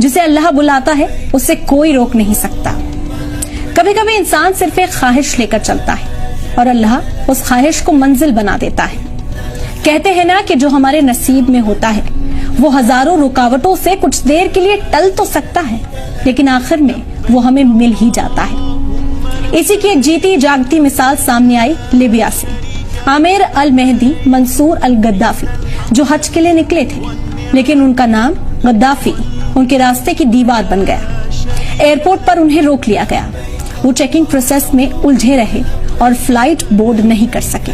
जिसे अल्लाह बुलाता है उसे कोई रोक नहीं सकता। कभी कभी इंसान सिर्फ एक ख्वाहिश लेकर चलता है और अल्लाह उस ख्वाहिश को मंजिल बना देता है। कहते हैं ना कि जो हमारे नसीब में होता है वो हजारों रुकावटों से कुछ देर के लिए टल तो सकता है, लेकिन आखिर में वो हमें मिल ही जाता है। इसी की एक जीती जागती मिसाल सामने आई लिबिया से। आमिर अल मेहदी मंसूर अल गद्दाफी जो हज के लिए निकले थे, लेकिन उनका नाम गद्दाफी उनके रास्ते की दीवार बन गया। एयरपोर्ट पर उन्हें रोक लिया गया। वो चेकिंग प्रोसेस में उलझे रहे और फ्लाइट बोर्ड नहीं कर सके।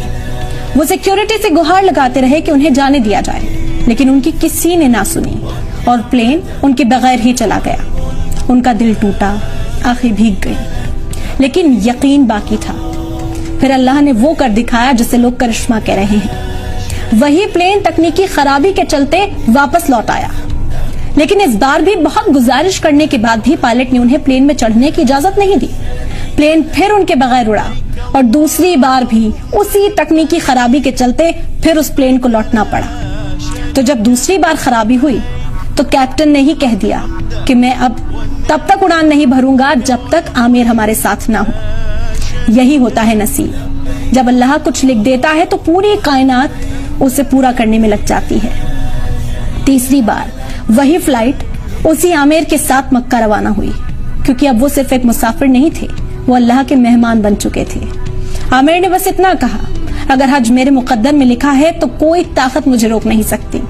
वो सिक्योरिटी से गुहार लगाते रहे कि उन्हें जाने दिया जाए, लेकिन उनकी किसी ने ना सुनी और प्लेन उनके बगैर ही चला गया। उनका दिल टूटा, आंखें भीग गई, लेकिन यकीन बाकी था। फिर अल्लाह ने वो कर दिखाया जिसे लोग करिश्मा कह रहे हैं। वही प्लेन तकनीकी खराबी के चलते वापस लौट आया, लेकिन इस बार भी बहुत गुजारिश करने के बाद भी पायलट ने उन्हें प्लेन में चढ़ने की इजाजत नहीं दी। प्लेन फिर उनके बगैर उड़ा और दूसरी बार भी उसी तकनीकी खराबी के चलते फिर उस प्लेन को लौटना पड़ा। तो जब दूसरी बार खराबी हुई तो कैप्टन ने ही कह दिया कि मैं अब तब तक उड़ान नहीं भरूंगा जब तक आमिर हमारे साथ ना हो। यही होता है नसीब। जब अल्लाह कुछ लिख देता है तो पूरी कायनात उसे पूरा करने में लग जाती है। तीसरी बार वही फ्लाइट उसी आमिर के साथ मक्का रवाना हुई, क्योंकि अब वो सिर्फ एक मुसाफिर नहीं थे, वो अल्लाह के मेहमान बन चुके थे। आमिर ने बस इतना कहा, अगर हज मेरे मुकद्दर में लिखा है तो कोई ताकत मुझे रोक नहीं सकती।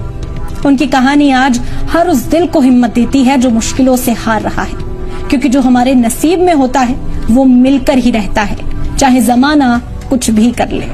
उनकी कहानी आज हर उस दिल को हिम्मत देती है जो मुश्किलों से हार रहा है, क्योंकि जो हमारे नसीब में होता है वो मिलकर ही रहता है, चाहे जमाना कुछ भी कर ले।